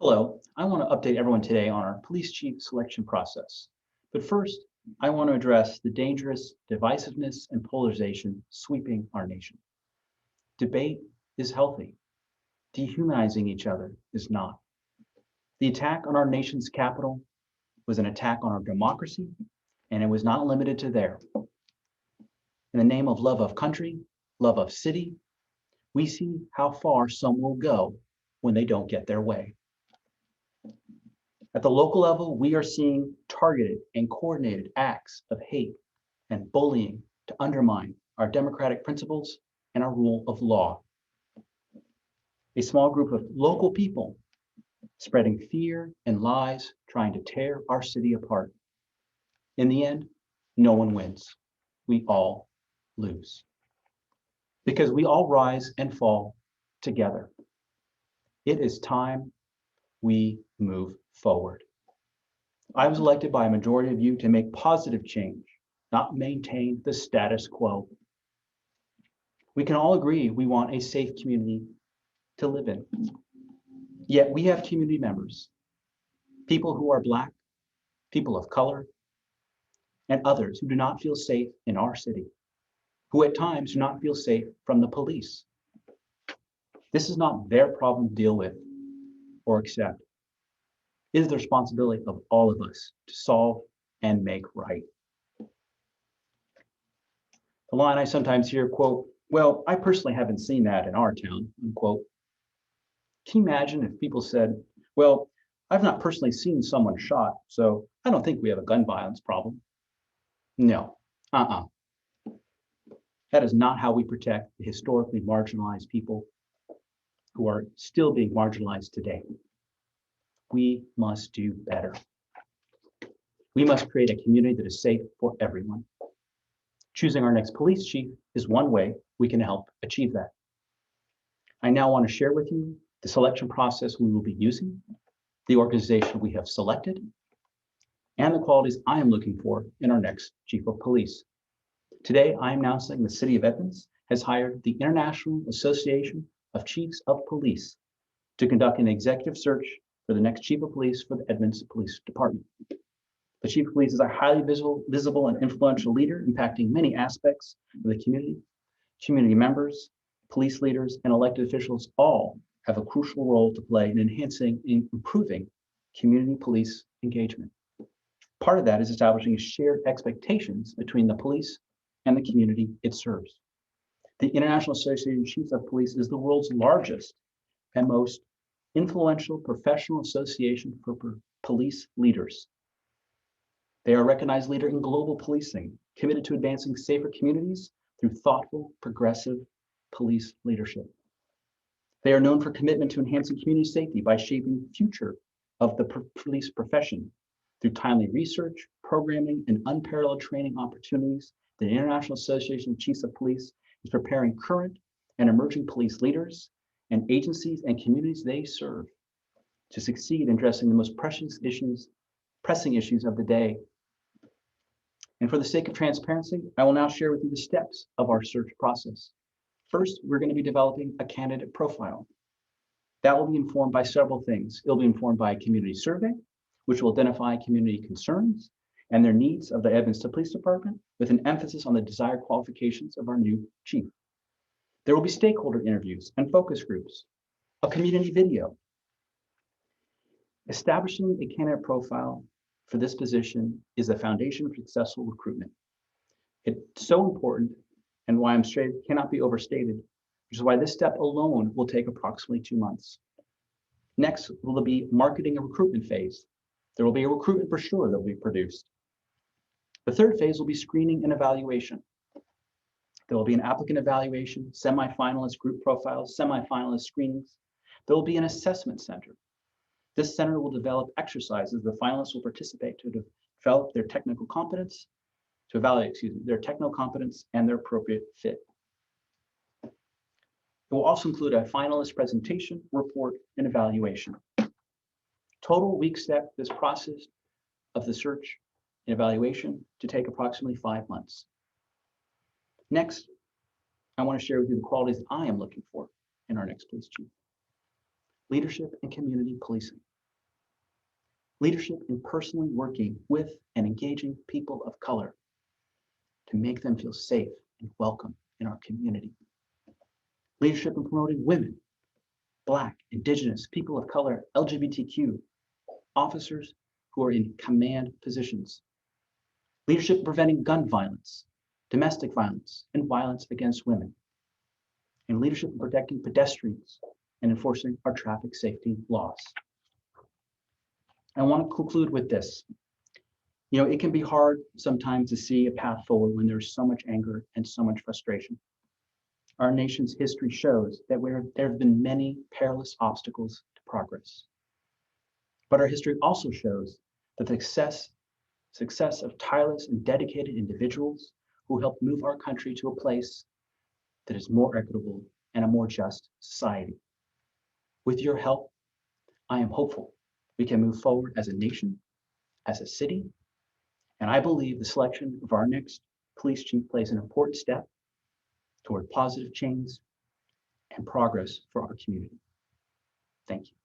Hello, I want to update everyone today on our police chief selection process. But first, I want to address the dangerous divisiveness and polarization sweeping our nation. Debate is healthy. Dehumanizing each other is not. The attack on our nation's capital was an attack on our democracy, and it was not limited to there. In the name of love of country, love of city, we see how far some will go when they don't get their way. At the local level, we are seeing targeted and coordinated acts of hate and bullying to undermine our democratic principles and our rule of law. A small group of local people spreading fear and lies, trying to tear our city apart. In the end, no one wins. We all lose. Because we all rise and fall together. It is time we move forward. I was elected by a majority of you to make positive change, not maintain the status quo. We can all agree we want a safe community to live in. Yet we have community members, people who are Black, people of color, and others who do not feel safe in our city, who at times do not feel safe from the police. This is not their problem to deal with or accept. It is the responsibility of all of us to solve and make right. The line I sometimes hear, quote, "Well, I personally haven't seen that in our town," unquote. Can you imagine if people said, "Well, I've not personally seen someone shot, so I don't think we have a gun violence problem." No, That is not how we protect the historically marginalized people who are still being marginalized today. We must do better. We must create a community that is safe for everyone. Choosing our next police chief is one way we can help achieve that. I now want to share with you the selection process we will be using, the organization we have selected, and the qualities I am looking for in our next chief of police. Today, I am announcing the City of Edmonds has hired the International Association of Chiefs of Police to conduct an executive search for the next chief of police for the Edmonds Police Department. The chief of police is a highly visible and influential leader impacting many aspects of the community. Community members, police leaders, and elected officials all have a crucial role to play in enhancing and improving community police engagement. Part of that is establishing shared expectations between the police and the community it serves. The International Association of Chiefs of Police is the world's largest and most influential professional association for police leaders. They are a recognized leader in global policing, committed to advancing safer communities through thoughtful, progressive police leadership. They are known for commitment to enhancing community safety by shaping the future of the police profession through timely research, programming, and unparalleled training opportunities. The International Association of Chiefs of Police is preparing current and emerging police leaders and agencies and communities they serve to succeed in addressing the most pressing issues of the day. And for the sake of transparency, I will now share with you the steps of our search process. First, we're going to be developing a candidate profile. That will be informed by several things. It'll be informed by a community survey, which will identify community concerns and their needs of the Edmonds Police Department with an emphasis on the desired qualifications of our new chief. There will be stakeholder interviews and focus groups, a community video. Establishing a candidate profile for this position is the foundation for successful recruitment. It's so important and why I'm straight cannot be overstated, which is why this step alone will take approximately 2 months. Next will be marketing and recruitment phase. There will be a recruitment brochure that will be produced. The third phase will be screening and evaluation. There will be an applicant evaluation, semi-finalist group profiles, semi-finalist screenings. There will be an assessment center. This center will develop exercises the finalists will participate to develop their technical competence, to evaluate, their technical competence and their appropriate fit. It will also include a finalist presentation, report, and evaluation. Total, we expect this process of the search and evaluation to take approximately 5 months. Next, I want to share with you the qualities I am looking for in our next police chief. Leadership and community policing. Leadership in personally working with and engaging people of color to make them feel safe and welcome in our community. Leadership in promoting women, Black, Indigenous, people of color, LGBTQ, officers who are in command positions. Leadership in preventing gun violence, domestic violence, and violence against women. And leadership in protecting pedestrians and enforcing our traffic safety laws. I want to conclude with this. It can be hard sometimes to see a path forward when there's so much anger and so much frustration. Our nation's history shows that there have been many perilous obstacles to progress. But our history also shows that the success of tireless and dedicated individuals who helped move our country to a place that is more equitable and a more just society. With your help, I am hopeful we can move forward as a nation, as a city, and I believe the selection of our next police chief plays an important step toward positive change and progress for our community. Thank you.